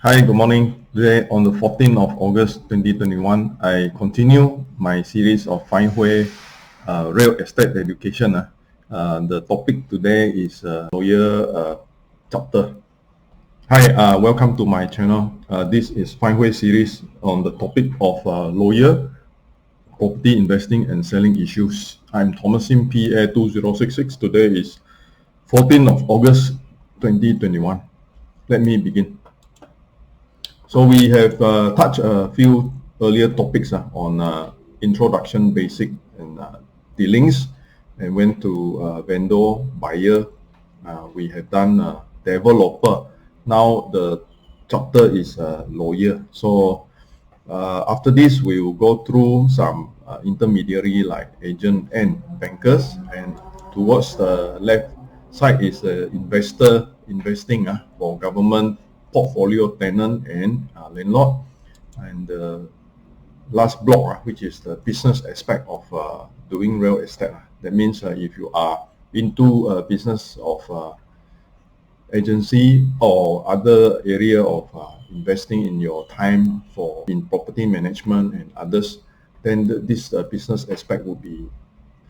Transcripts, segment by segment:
Hi, good morning. Today, on the 14th of August 2021, I continue my series of findWHERE Real Estate Education. The topic today is lawyer chapter. Hi, welcome to my channel. This is findWHERE series on the topic of lawyer, property investing and selling issues. I'm Thomas Sim, PA 2066. Today is 14th of August 2021. Let me begin. So we have touched a few earlier topics on introduction, basic, and dealings, and went to vendor, buyer. We have done developer. Now the chapter is lawyer. So after this, we will go through some intermediary like agent and bankers, and towards the left side is investor investing for government portfolio, tenant and landlord, and the last block which is the business aspect of doing real estate. That means if you are into a business of agency or other area of investing in your time in property management and others, then this business aspect will be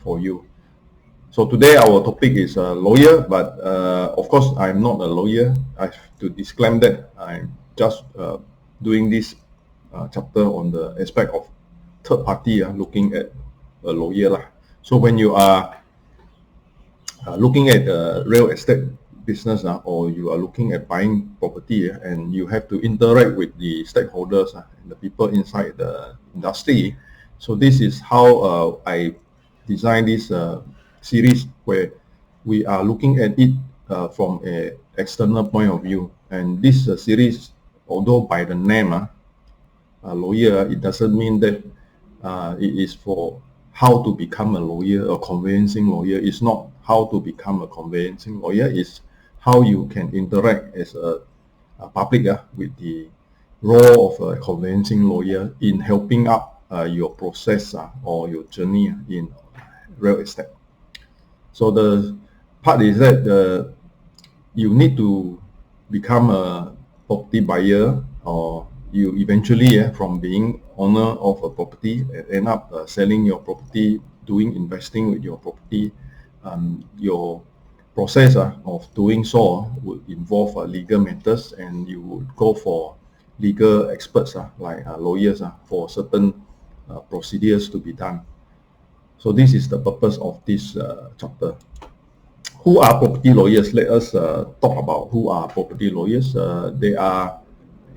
for you. So today our topic is a lawyer, but of course I'm not a lawyer. I have to disclaim that I'm just doing this chapter on the aspect of third party looking at a lawyer. So when you are looking at real estate business or you are looking at buying property and you have to interact with the stakeholders and the people inside the industry. So this is how I designed this series where we are looking at it from an external point of view. And this series, although by the name lawyer, it doesn't mean that it is for how to become a lawyer, a conveyancing lawyer. It's not how to become a conveyancing lawyer. It's how you can interact as a public with the role of a conveyancing lawyer in helping up your process or your journey in real estate. So the part is that you need to become a property buyer, or you eventually from being owner of a property end up selling your property, doing investing with your property. Your process of doing so would involve legal matters, and you would go for legal experts like lawyers for certain procedures to be done. So this is the purpose of this chapter. Who are property lawyers? Let us talk about who are property lawyers. They are,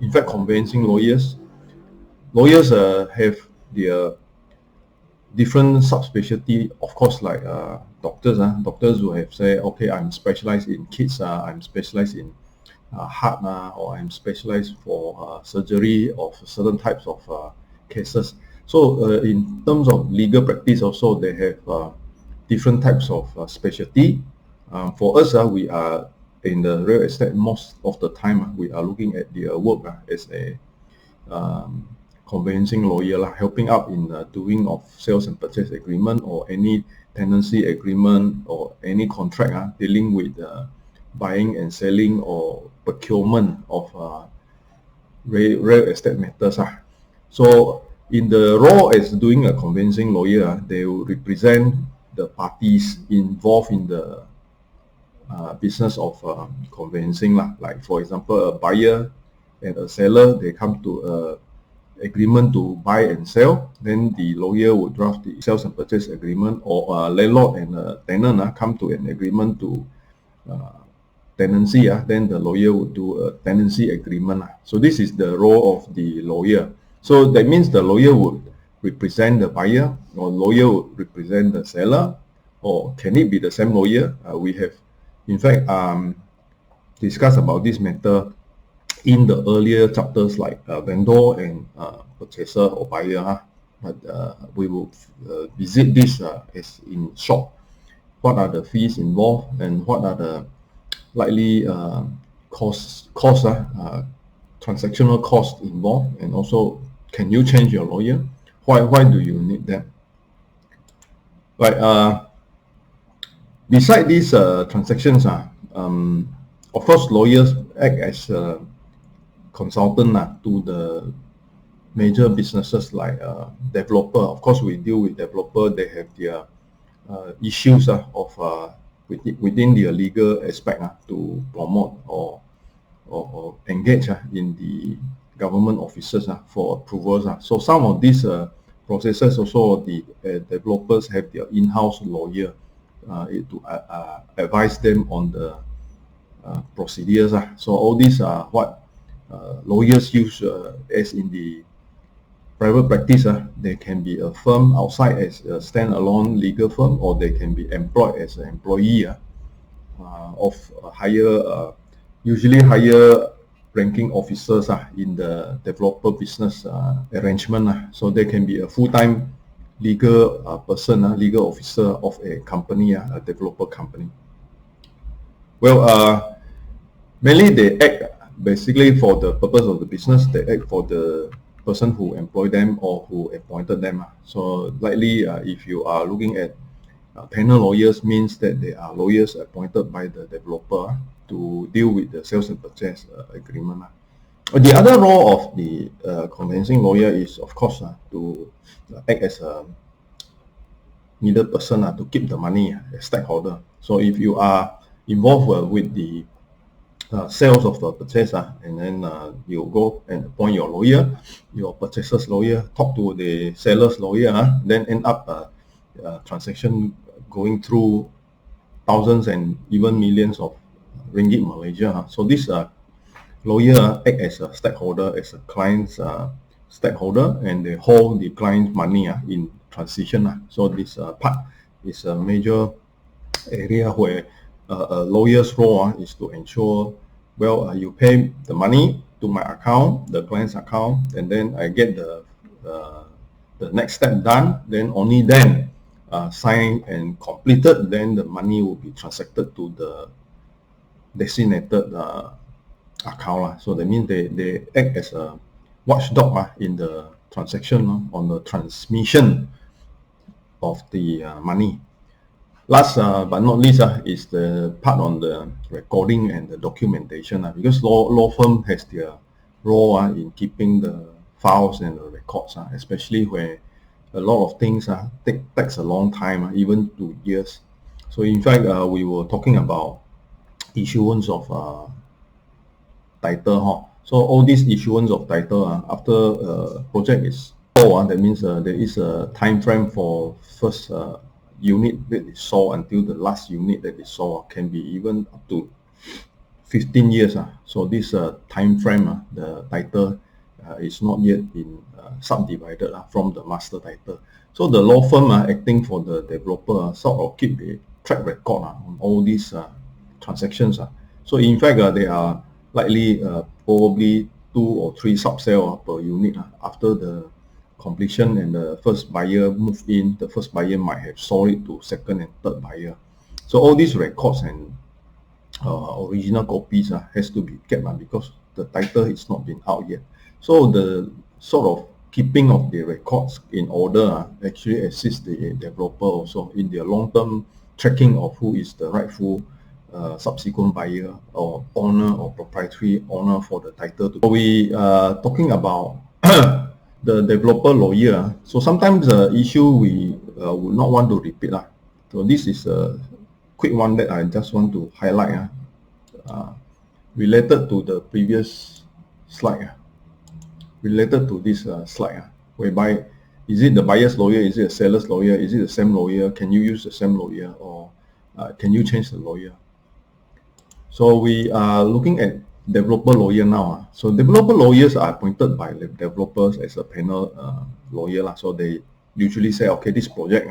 in fact, conveyancing lawyers. Lawyers have their different subspecialty, of course, like doctors. Doctors who have said, okay, I'm specialized in kids, I'm specialized in heart, or I'm specialized for surgery of certain types of cases. So in terms of legal practice also, they have different types of specialty. For us, we are in the real estate most of the time, we are looking at their work as a conveyancing lawyer, helping out in doing of sales and purchase agreement or any tenancy agreement or any contract dealing with buying and selling or procurement of real estate matters. So in the role as doing a conveyancing lawyer, they will represent the parties involved in the business of conveyancing. Like for example, a buyer and a seller, they come to a agreement to buy and sell, then the lawyer would draft the sales and purchase agreement, or a landlord and a tenant come to an agreement to tenancy, then the lawyer would do a tenancy agreement. So this is the role of the lawyer. So that means the lawyer would represent the buyer, or lawyer would represent the seller, or can it be the same lawyer? We have, in fact, discussed about this matter in the earlier chapters like vendor and purchaser or buyer. But we will visit this as in short. What are the fees involved, and what are the likely costs, transactional costs involved, and also can you change your lawyer? Why do you need that? Right. Beside these transactions, of course, lawyers act as consultant to the major businesses like developer. Of course, we deal with developer. They have their issues of within their legal aspect to promote or engage in the government offices for approvals. So some of these processes also the developers have their in-house lawyer to advise them on the procedures. So all these are what lawyers use as in the private practice. They can be a firm outside as a standalone legal firm, or they can be employed as an employee of higher, usually higher ranking officers in the developer business arrangement. So they can be a full-time legal person, legal officer of a company, a developer company. Well, mainly they act basically for the purpose of the business. They act for the person who employed them or who appointed them. So likely if you are looking at panel lawyers, means that they are lawyers appointed by the developer to deal with the sales and purchase agreement. The other role of the conveyancing lawyer is, of course, to act as a middle person to keep the money, a stakeholder. So if you are involved with the sales of the purchase, and then you go and appoint your lawyer, your purchaser's lawyer, talk to the seller's lawyer, then end up transaction going through thousands and even millions of ringgit Malaysia. So this lawyer act as a stakeholder, as a client's stakeholder, and they hold the client's money in transition. So this part is a major area where a lawyer's role is to ensure, well, you pay the money to my account, the client's account, and then I get the next step done. Then only then signed and completed, then the money will be transacted to the designated account. So that means they act as a watchdog in the transaction, on the transmission of the money. Last but not least is the part on the recording and the documentation, because law firm has their role in keeping the files and the records, especially where a lot of things takes a long time, even 2 years. So in fact, we were talking about issuance of title. So all these issuance of title after project is sold, that means there is a time frame for first unit that is sold until the last unit that is sold, can be even up to 15 years. So this time frame, the title is not yet been subdivided from the master title. So the law firm acting for the developer sort of keep a track record on all these transactions. So in fact, there are likely probably 2 or 3 sub-sale per unit after the completion, and the first buyer moved in. The first buyer might have sold it to second and third buyer. So all these records and original copies has to be kept because the title is not been out yet. So the sort of keeping of the records in order actually assists the developer also in their long-term tracking of who is the rightful subsequent buyer or owner or proprietary owner for the title. So we are talking about the developer lawyer. So sometimes the issue we would not want to repeat. So this is a quick one that I just want to highlight related to the previous slide. Related to this slide, whereby is it the buyer's lawyer, is it a seller's lawyer, is it the same lawyer, can you use the same lawyer, or can you change the lawyer? So we are looking at developer lawyer now. So developer lawyers are appointed by the developers as a panel lawyer. So they usually say, okay, this project,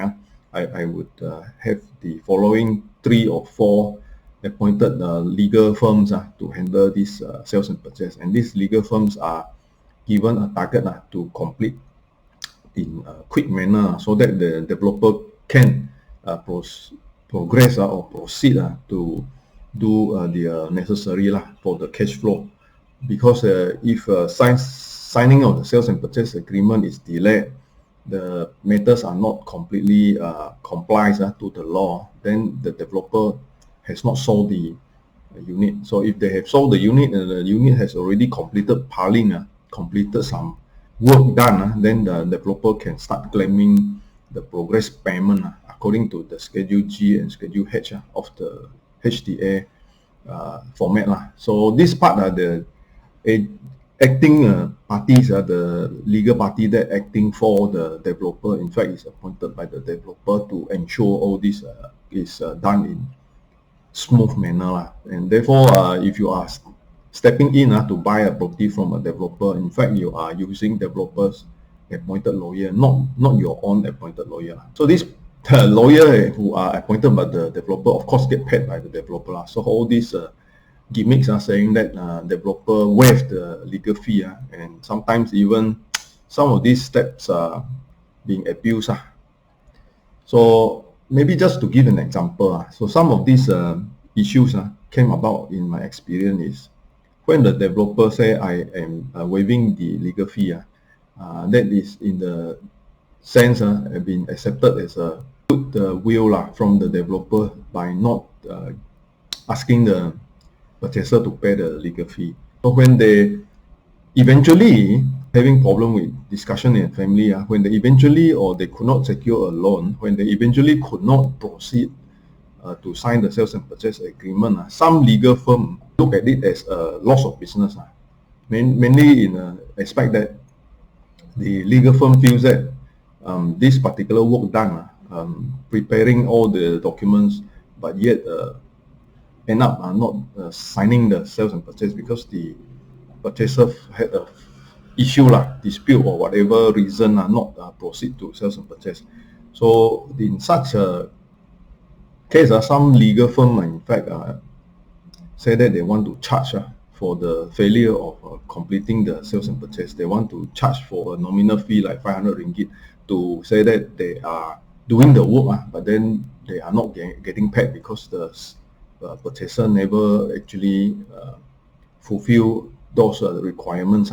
I would have the following 3 or 4 appointed legal firms to handle this sales and purchase. And these legal firms are given a target to complete in a quick manner so that the developer can progress or proceed to do the necessary for the cash flow. Because if signing of the sales and purchase agreement is delayed, the matters are not completely complies to the law, then the developer has not sold the unit. So if they have sold the unit and the unit has already completed piling, completed some work done, then the developer can start claiming the progress payment according to the Schedule G and Schedule H of the HDA format. So this part are the acting parties, the legal party that acting for the developer, in fact, is appointed by the developer to ensure all this is done in smooth manner. And therefore, if you are stepping in to buy a property from a developer, in fact, you are using developers appointed lawyer, not your own appointed lawyer. So this lawyer who are appointed by the developer, of course, get paid by the developer. So all these gimmicks are saying that developer waive the legal fee, and sometimes even some of these steps are being abused. So maybe just to give an example, so some of these issues came about in my experience is when the developer say I am waiving the legal fee, that is in the sense have been accepted as a good will from the developer by not asking the purchaser to pay the legal fee. So when they eventually having problem with discussion in family, when they eventually or they could not secure a loan, when they eventually could not proceed to sign the sales and purchase agreement, some legal firm look at it as a loss of business, mainly in aspect that the legal firm feels that this particular work done, preparing all the documents, but yet end up not signing the sales and purchase because the purchaser had a issue, dispute or whatever reason, not proceed to sales and purchase. So in such a case, some legal firm in fact say that they want to charge for the failure of completing the sales and purchase. They want to charge for a nominal fee like 500 ringgit to say that they are doing the work, but then they are not getting paid because the purchaser never actually fulfill those requirements.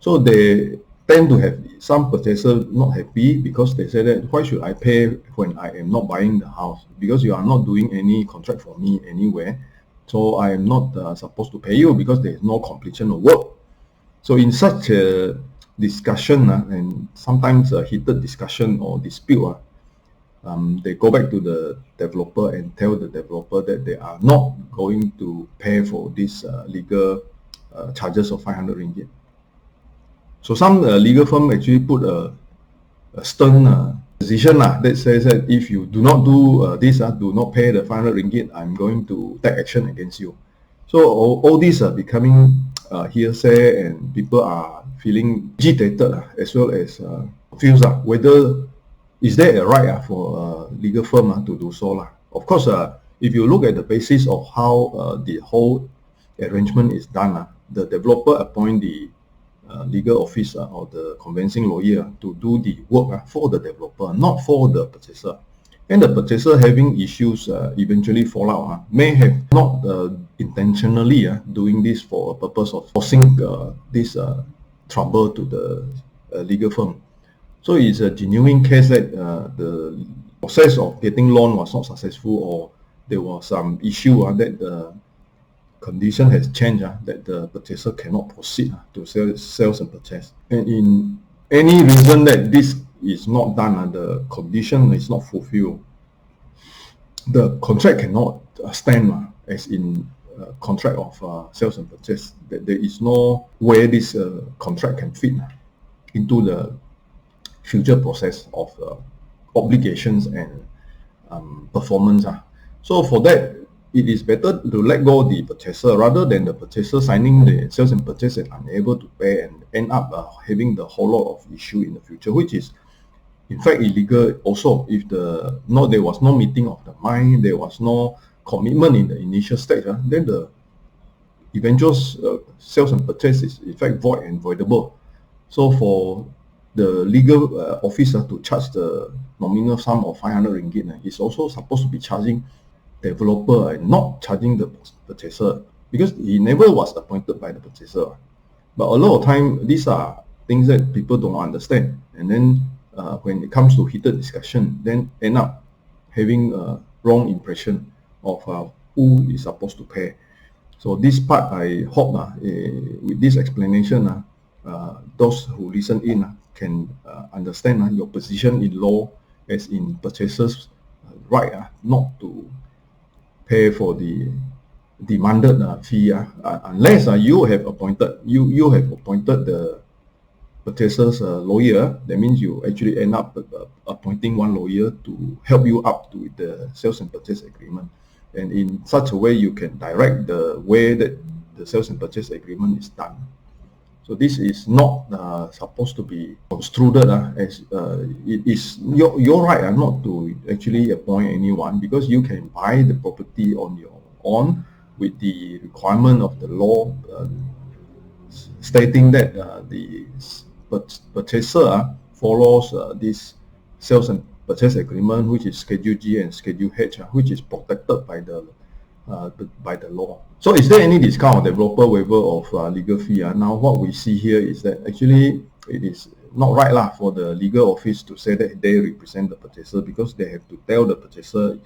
So they tend to have some purchaser not happy because they say that why should I pay when I am not buying the house, because you are not doing any contract for me anywhere, so I am not supposed to pay you because there is no completion of work. So in such a discussion and sometimes a heated discussion or dispute, they go back to the developer and tell the developer that they are not going to pay for this legal charges of 500 ringgit. So some legal firm actually put a stern decision that says that if you do not do this, do not pay the 500 ringgit, I'm going to take action against you. So all these are becoming hearsay, and people are feeling agitated as well as confused whether is there a right for a legal firm to do so. Of course, if you look at the basis of how the whole arrangement is done, the developer appoint the legal officer or the conveyancing lawyer to do the work for the developer, not for the purchaser. And the purchaser having issues eventually fall out, may have not intentionally doing this for a purpose of causing this trouble to the legal firm. So it's a genuine case that the process of getting loan was not successful, or there was some issue that the condition has changed, that the purchaser cannot proceed to sales and purchase. And in any reason that this is not done, the condition is not fulfilled, the contract cannot stand as in contract of sales and purchase. That there is no way this contract can fit into the future process of obligations and performance. So for that, it is better to let go the purchaser rather than the purchaser signing the sales and purchase and unable to pay and end up having the whole lot of issue in the future, which is in fact illegal also. If there was no meeting of the mind, there was no commitment in the initial stage, then the eventual sales and purchase is in fact void and voidable. So for the legal officer to charge the nominal sum of 500 ringgit is also supposed to be charging developer and not charging the purchaser, because he never was appointed by the purchaser. But a lot of time, these are things that people don't understand, and then when it comes to heated discussion, then end up having a wrong impression of who is supposed to pay. So this part, I hope with this explanation, those who listen in can understand your position in law as in purchasers' right not to pay for the demanded fee unless you have appointed the purchaser's lawyer. That means you actually end up appointing one lawyer to help you up to the sales and purchase agreement, and in such a way you can direct the way that the sales and purchase agreement is done. So this is not supposed to be construed as it is your right not to actually appoint anyone, because you can buy the property on your own with the requirement of the law stating that the purchaser follows this sales and purchase agreement, which is Schedule G and Schedule H, which is protected by the law. So is there any discount or developer waiver of legal fee? Now what we see here is that actually it is not right for the legal office to say that they represent the purchaser, because they have to tell the purchaser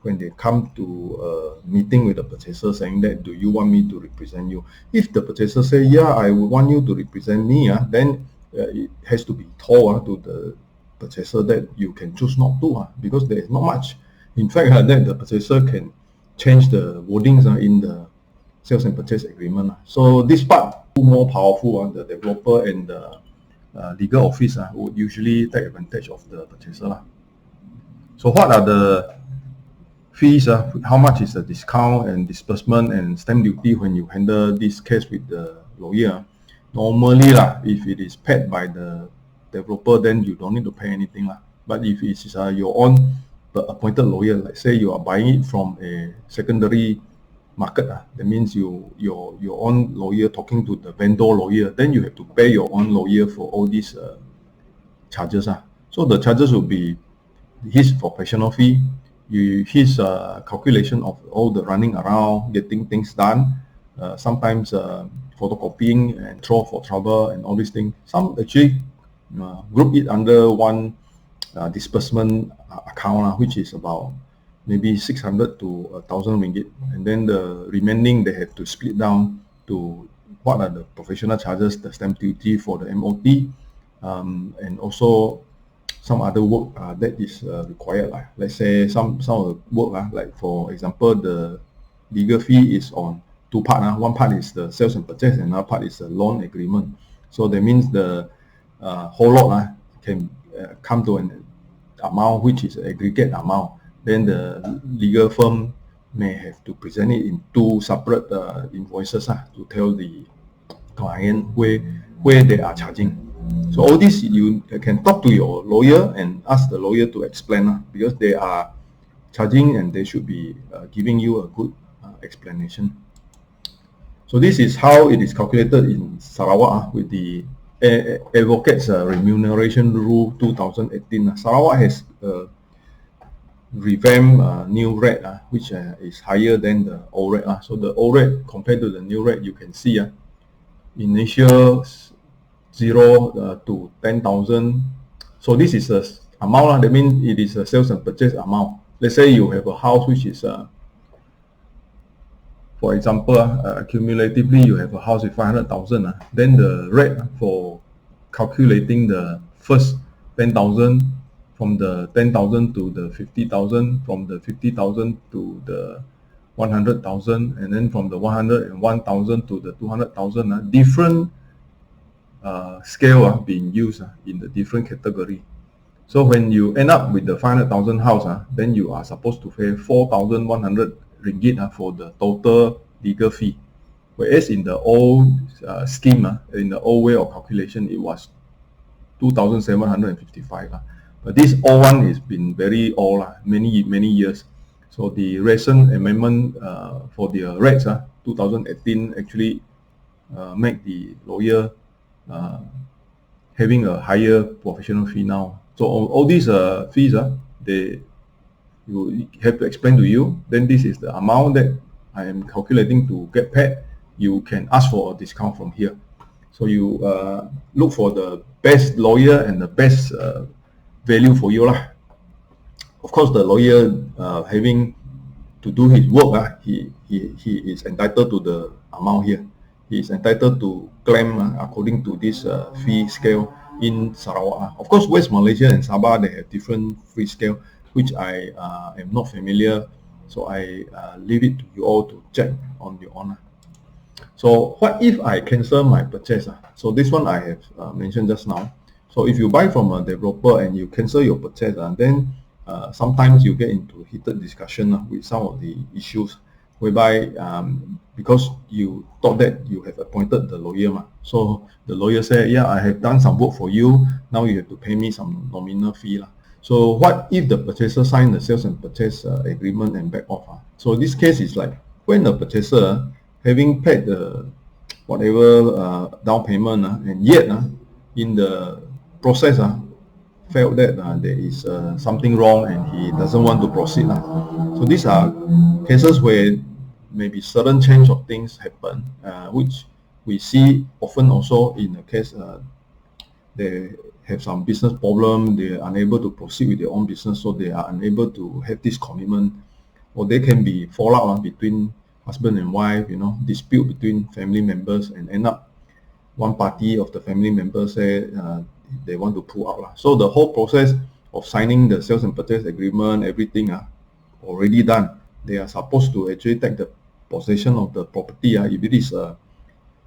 when they come to a meeting with the purchaser saying that, do you want me to represent you? If the purchaser say, yeah, I would want you to represent me, then it has to be told to the purchaser that you can choose not to, because there is not much. In fact, that the purchaser can change the wordings in the sales and purchase agreement. So this part more powerful. The developer and the legal office would usually take advantage of the purchaser. So what are the fees? How much is the discount and disbursement and stamp duty when you handle this case with the lawyer? Normally, if it is paid by the developer, then you don't need to pay anything. But if it is your own appointed lawyer, like say you are buying it from a secondary market, that means your own lawyer talking to the vendor lawyer, then you have to pay your own lawyer for all these charges. So the charges will be his professional fee, his calculation of all the running around, getting things done, sometimes photocopying and throw for trouble and all these things. Some actually group it under one disbursement account, which is about maybe 600 to 1,000 ringgit, and then the remaining they have to split down to what are the professional charges, the stamp duty for the MOT, and also some other work that is required. Let's say some of the work, like for example, the legal fee is on two parts. One part is the sales and purchase, and another part is the loan agreement. So that means the whole lot can come to an amount which is aggregate amount. Then the legal firm may have to present it in two separate invoices to tell the client where they are charging. So all this you can talk to your lawyer and ask the lawyer to explain, because they are charging and they should be giving you a good explanation. So this is how it is calculated in Sarawak with the Advocates Remuneration Rule 2018. Sarawak has revamped new rate, which is higher than the old rate. So the old rate compared to the new rate, you can see initial 0 to 10,000. So this is the amount. That means it is a sales and purchase amount. Let's say you have a house which is for example, cumulatively you have a house with 500,000. Then the rate for calculating the first 10,000, from the 10,000 to the 50,000, from the 50,000 to the 100,000, and then from the 101,000 to the 200,000. Different scale being used in the different category. So when you end up with the 500,000 house, then you are supposed to pay 4,100 ringgit for the total legal fee. Whereas in the old scheme, in the old way of calculation, it was 2,755. But this old one has been very old, many years. So the recent amendment for the rates, 2018, actually make the lawyer having a higher professional fee now. So all these fees, they you have to explain to you, then this is the amount that I am calculating to get paid. You can ask for a discount from here. So you look for the best lawyer and the best value for you. Of course, the lawyer having to do his work, he is entitled to the amount here. He is entitled to claim according to this fee scale in Sarawak. Of course, West Malaysia and Sabah, they have different fee scale, which I am not familiar. So I leave it to you all to check on your own. So what if I cancel my purchase? So this one I have mentioned just now. So if you buy from a developer and you cancel your purchase, then sometimes you get into heated discussion with some of the issues, whereby because you thought that you have appointed the lawyer, so the lawyer said, yeah, I have done some work for you, now you have to pay me some nominal fee. So what if the purchaser signed the sales and purchase agreement and back off? So this case is like when the purchaser having paid the whatever down payment and yet in the process felt that there is something wrong and he doesn't want to proceed. So these are cases where maybe certain change of things happen, which we see often also in the case they have some business problem, they are unable to proceed with their own business, so they are unable to have this commitment, or they can be fallout between husband and wife, dispute between family members, and end up one party of the family members say they want to pull out. So the whole process of signing the sales and purchase agreement, everything already done. They are supposed to actually take the possession of the property. If it is a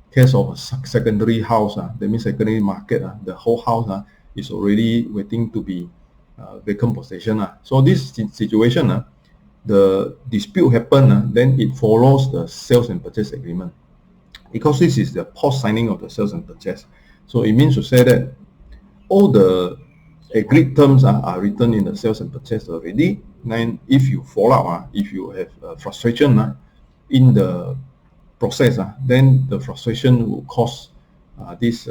case of a secondary house, that means secondary market, the whole house is already waiting to be vacant possession. So this situation, the dispute happen, then it follows the sales and purchase agreement, because this is the post signing of the sales and purchase. So it means to say that all the agreed terms are written in the sales and purchase already. Then if you fall out, if you have frustration in the process, then the frustration will cause this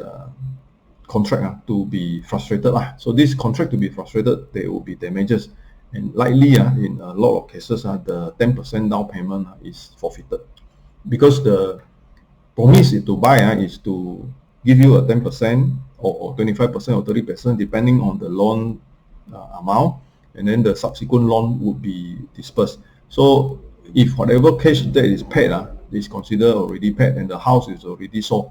contract to be frustrated. So this contract to be frustrated, there will be damages, and likely in a lot of cases the 10% down payment is forfeited, because the promise to buy is to give you a 10% or 25% or 30% depending on the loan amount, and then the subsequent loan would be dispersed. So if whatever cash that is paid is considered already paid and the house is already sold,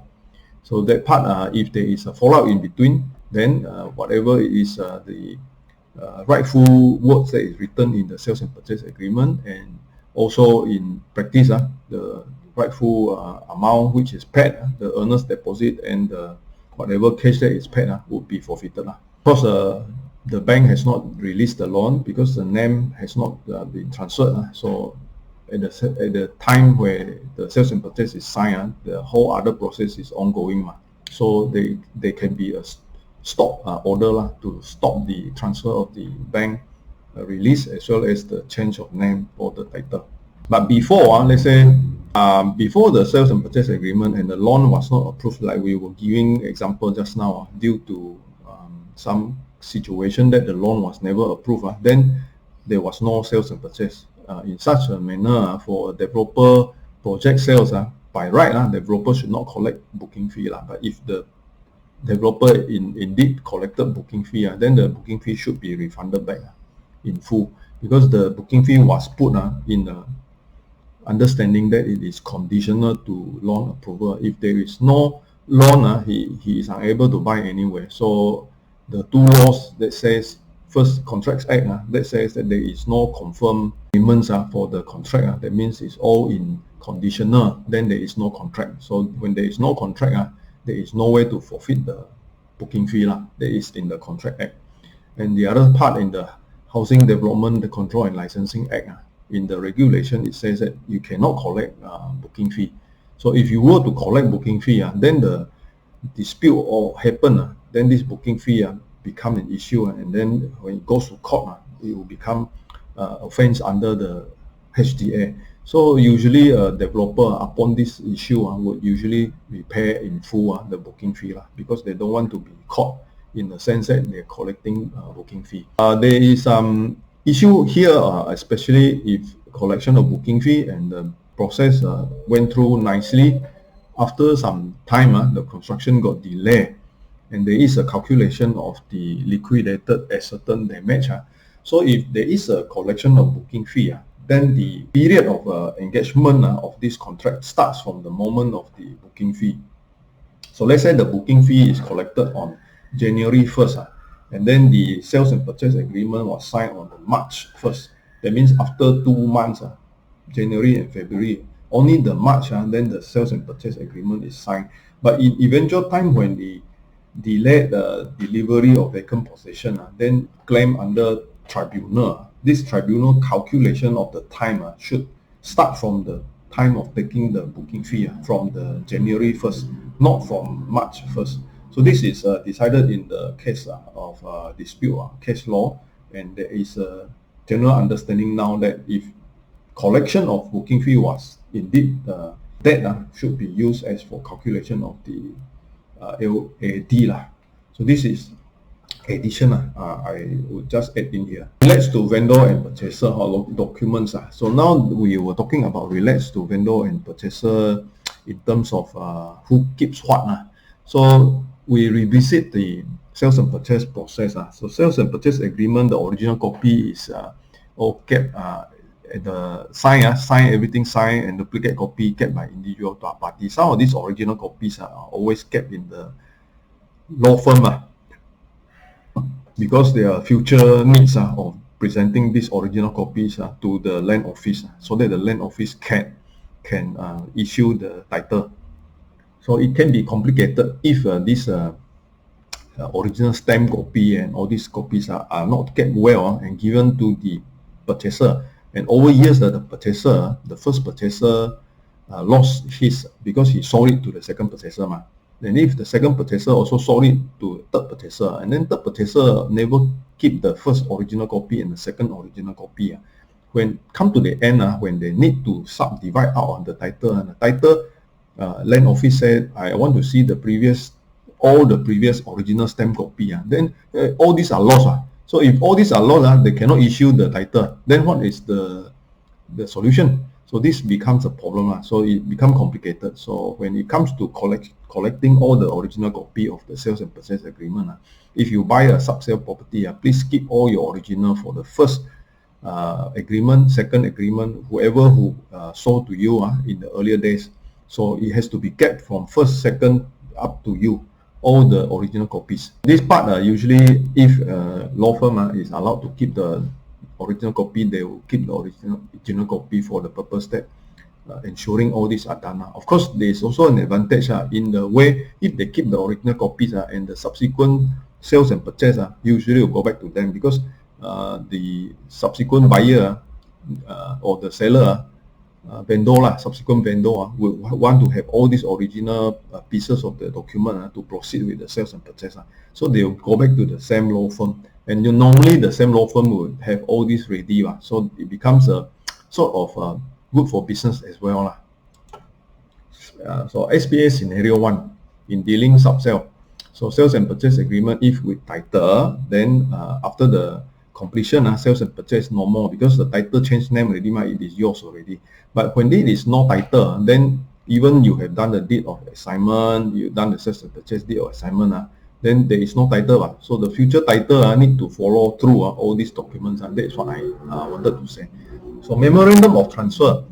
so that part, if there is a fallout in between, then whatever is the rightful words that is written in the sales and purchase agreement, and also in practice the rightful amount which is paid, the earner's deposit, and whatever cash that is paid would be forfeited. Because the bank has not released the loan, because the name has not been transferred. So at the time where the sales and purchase is signed, the whole other process is ongoing. So there can be a stop order to stop the transfer of the bank release, as well as the change of name for the title. But before, let's say, before the sales and purchase agreement and the loan was not approved, like we were giving example just now, due to some situation that the loan was never approved, then there was no sales and purchase. In such a manner, for a developer project sales, by right, developer should not collect booking fee. But if the developer indeed collected booking fee, then the booking fee should be refunded back in full, because the booking fee was put in the understanding that it is conditional to loan approval. If there is no loan, he is unable to buy anywhere. So the two laws that says, first Contracts Act, that says that there is no confirmed payments for the contract. That means it's all in conditional, then there is no contract. So when there is no contract, there is no way to forfeit the booking fee that is in the Contract Act. And the other part, in the Housing Development, the Control and Licensing Act, in the regulation, it says that you cannot collect booking fee. So if you were to collect booking fee, then the dispute or happen, then this booking fee become an issue, and then when it goes to court, it will become offense under the HDA. So usually a developer, upon this issue, would usually repay in full the booking fee, because they don't want to be caught in the sense that they're collecting booking fee. There is some issue here, especially if collection of booking fee and the process went through nicely. After some time, the construction got delayed, and there is a calculation of the liquidated ascertained damage. So if there is a collection of booking fee, then the period of engagement of this contract starts from the moment of the booking fee. So let's say the booking fee is collected on January 1st, and then the sales and purchase agreement was signed on March 1st. That means after 2 months, January and February, only the March, then the sales and purchase agreement is signed. But in eventual time when the delayed delivery of vacant possession, then claim under tribunal. This tribunal calculation of the time should start from the time of taking the booking fee from the January 1st, not from March 1st. So this is decided in the case of dispute case law, and there is a general understanding now that if collection of booking fee was indeed that should be used as for calculation of the LAD. So this is addition I would just add in here. Relates to vendor and purchaser documents. So now we were talking about relates to vendor and purchaser in terms of who keeps what. So we revisit the sales and purchase process. So sales and purchase agreement, the original copy is all kept at the sign everything signed, and duplicate copy kept by individual parties. Some of these original copies are always kept in the law firm because there are future needs of presenting these original copies to the land office, so that the land office can issue the title. So it can be complicated if this original stamp copy and all these copies are not kept well and given to the purchaser. And over years, the first purchaser lost his because he sold it to the second purchaser. Then if the second purchaser also sold it to third purchaser, and then third purchaser never keep the first original copy and the second original copy, when come to the end, when they need to subdivide out on the title, and the title land office said, I want to see all the previous original stamp copy, then all these are lost. So if all these are lost, they cannot issue the title. Then what is the solution? So this becomes a problem. So it becomes complicated. So when it comes to collecting all the original copy of the sales and purchase agreement, if you buy a sub-sale property, please keep all your original for the first agreement, second agreement, whoever who sold to you in the earlier days. So it has to be kept from first, second up to you, all the original copies. This part usually, if law firm is allowed to keep the original copy, they will keep the original copy for the purpose that ensuring all these are done. Of course, there is also an advantage in the way if they keep the original copies and the subsequent sales and purchase usually will go back to them, because the subsequent buyer or the seller subsequent vendor will want to have all these original pieces of the document to proceed with the sales and purchase. So they will go back to the same law firm, and normally the same law firm will have all this ready. So it becomes a sort of good for business as well. So SPA scenario 1 in dealing sub-sale. So sales and purchase agreement, if with title, then after the completion, sales and purchase no more, because the title changed name already, it is yours already. But when it is no title, then even you have done the deed of assignment, you've done the sales and purchase deed of assignment, then there is no title. So the future title need to follow through all these documents, and that is what I wanted to say. So memorandum of transfer,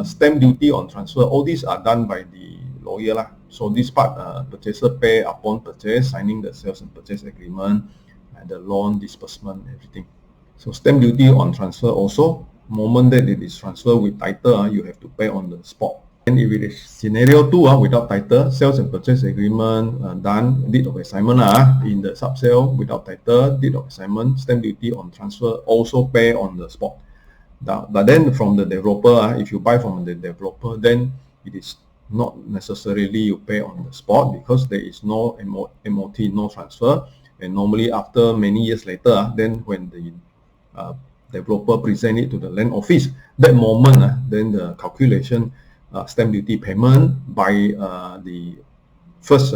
stamp duty on transfer, all these are done by the lawyer. So this part, purchaser pay upon purchase, signing the sales and purchase agreement, and the loan disbursement, everything. So stamp duty on transfer also, moment that it is transferred with title, you have to pay on the spot. And if it is scenario 2 without title, sales and purchase agreement done, deed of assignment in the sub-sale without title, deed of assignment, stamp duty on transfer also pay on the spot. But then from the developer, if you buy from the developer, then it is not necessarily you pay on the spot, because there is no MOT, no transfer. And normally after many years later, then when the developer present it to the land office, that moment, then the calculation stamp duty payment by the first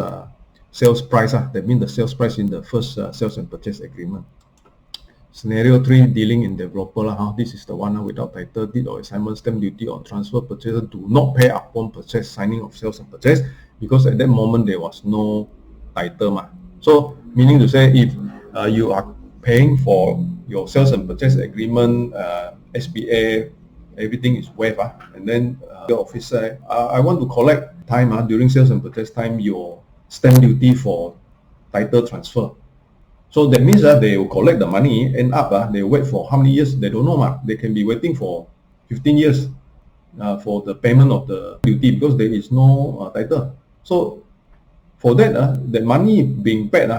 sales price, that means the sales price in the first sales and purchase agreement. Scenario 3, dealing in developer. This is the one without title, deed of assignment, stamp duty on transfer. Purchaser do not pay upon purchase, signing of sales and purchase, because at that moment there was no title. So meaning to say, if you are paying for your sales and purchase agreement SBA, everything is waived. And then the officer, I want to collect time during sales and purchase time, your stamp duty for title transfer. So that means they will collect the money, end up they wait for how many years? They don't know. They can be waiting for 15 years for the payment of the duty because there is no title. So for that, the money being paid,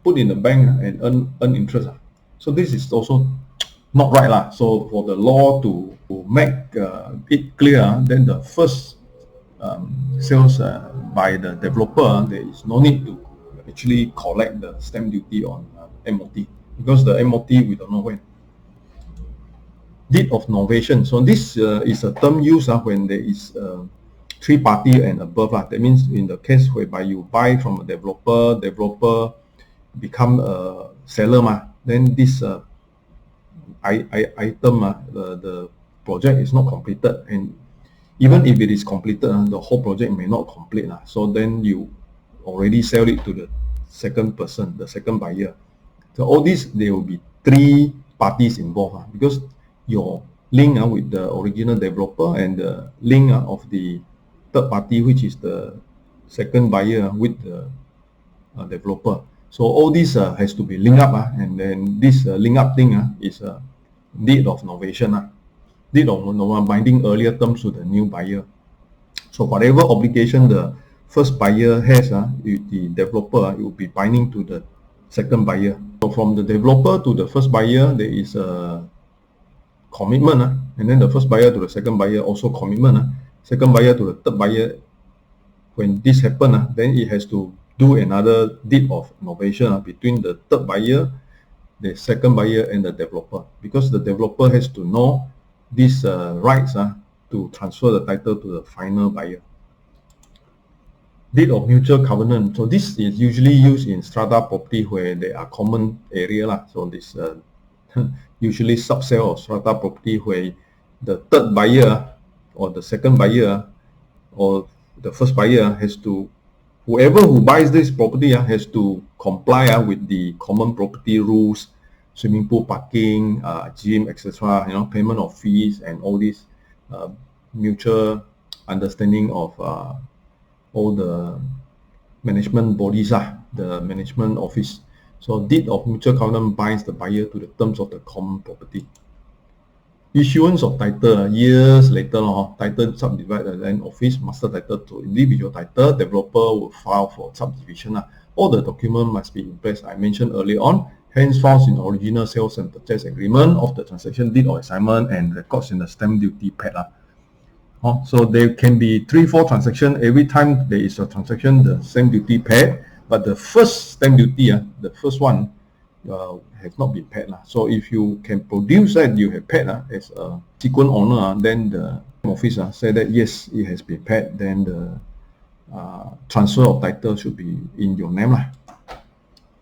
put in the bank and earn interest. So this is also not right. So for the law to make it clear, then the first sales by the developer, there is no need to actually collect the stamp duty on MOT, because the MOT we don't know when. Deed of novation. So this is a term used when there is three party and above. That means in the case whereby you buy from a developer become a seller, then this item, the project is not completed, and even if it is completed, the whole project may not complete. So then you already sell it to the second person, the second buyer. So all this, there will be three parties involved because your link with the original developer and the link of the third party, which is the second buyer with the developer. So all this has to be linked up, and then this link up thing is a deed of novation. Deed of novation binding earlier terms to the new buyer. So whatever obligation the first buyer has with the developer, it will be binding to the second buyer. So from the developer to the first buyer, there is a commitment, and then the first buyer to the second buyer also commitment. Second buyer to the third buyer, when this happens, then it has to do another deed of novation between the third buyer, the second buyer, and the developer, because the developer has to know these rights to transfer the title to the final buyer. Deed of mutual covenant. So this is usually used in strata property where there are common area. So this usually subsale of strata property where the third buyer or the second buyer or the first buyer has to, whoever who buys this property has to comply with the common property rules, swimming pool, parking, gym, etc. Payment of fees and all this mutual understanding of all the management bodies, the management office. So deed of mutual covenant binds the buyer to the terms of the common property. Issuance of title. Years later, title subdivide the land office, master title to individual title, developer will file for subdivision. All the document must be in place. I mentioned earlier on, hence files in original sales and purchase agreement of the transaction, deed of assignment, and records in the stamp duty pad. So there can be 3-4 transactions. Every time there is a transaction, the stamp duty paid, but the first stamp duty, the first one, has not been paid. So if you can produce that you have paid as a sequent owner, then the office say that yes, it has been paid, then the transfer of title should be in your name.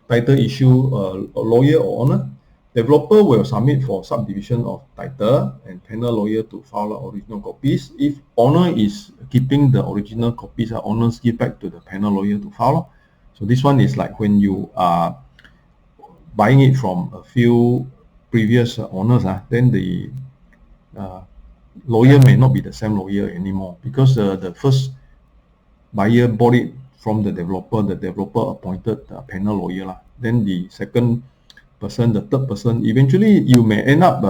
Title issue, a lawyer or owner. Developer will submit for subdivision of title and panel lawyer to file original copies. If owner is keeping the original copies, owners give back to the panel lawyer to file. So this one is like when you are buying it from a few previous owners, then the lawyer may not be the same lawyer anymore, because the first buyer bought it from the developer appointed the panel lawyer. Then the second person, the third person, eventually you may end up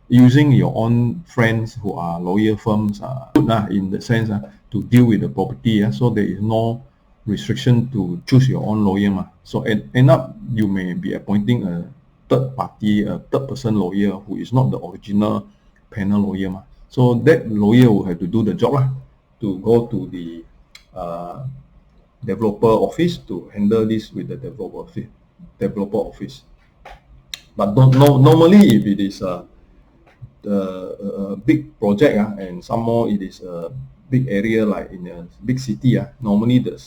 using your own friends who are lawyer firms in the sense to deal with the property. So there is no restriction to choose your own lawyer. So end up you may be appointing a third party, a third person lawyer who is not the original panel lawyer. So that lawyer will have to do the job to go to the developer office to handle this with the developer office. But normally, if it is a big project and some more it is a big area like in a big city, normally the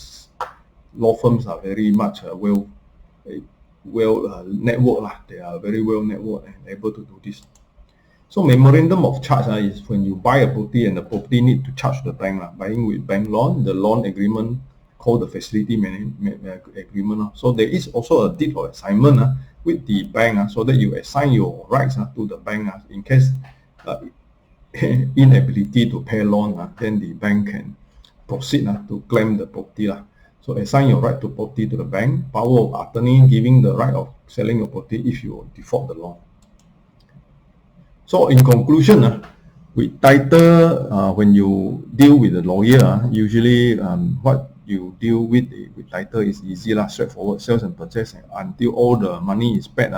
law firms are very much well networked. They are very well networked and able to do this. So memorandum of charge is when you buy a property and the property need to charge the bank. Buying with bank loan, the loan agreement called the facility agreement. So there is also a deed of assignment with the bank, so that you assign your rights to the bank in case inability to pay loan, then the bank can proceed to claim the property. So assign your right to property to the bank, power of attorney giving the right of selling your property if you default the loan. So in conclusion, with title, when you deal with a lawyer, usually what you deal with title is easy, straightforward, sales and purchase, until all the money is paid,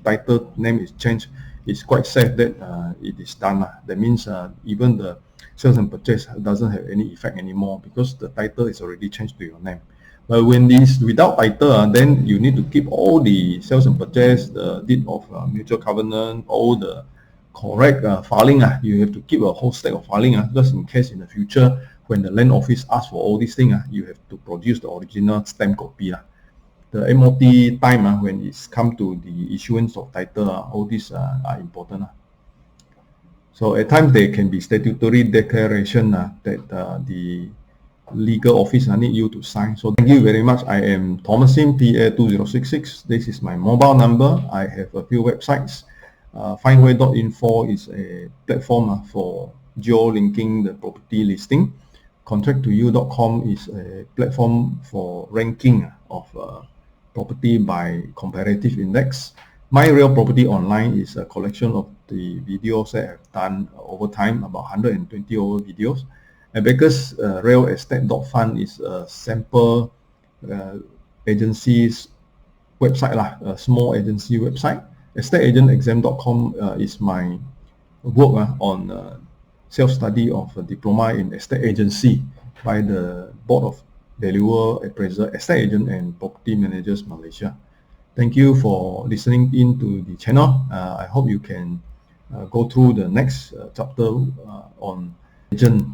title name is changed, it's quite safe that it is done. That means even the sales and purchase doesn't have any effect anymore because the title is already changed to your name. But when this without title, then you need to keep all the sales and purchase, the deed of mutual covenant, all the correct filing. You have to keep a whole stack of filing because in case in the future when the land office asks for all these things, you have to produce the original stamp copy. The MOT time when it's come to the issuance of title, all these are important. So at times there can be statutory declaration that the legal office need you to sign. So thank you very much. I am Thomasin, PA2066. This is my mobile number. I have a few websites. findWHERE.info is a platform for geo-linking the property listing. Contract2you.com is a platform for ranking of property by comparative index. My Real Property Online is a collection of the videos that I've done over time, about 120 over videos. And because Real Estate.fund is a sample agency's website, a small agency website. EstateAgentExam.com is my work on self-study of a diploma in estate agency by the Board of Valuer, Appraiser, Estate Agent and Property Managers Malaysia. Thank you for listening in to the channel. I hope you can go through the next chapter on agent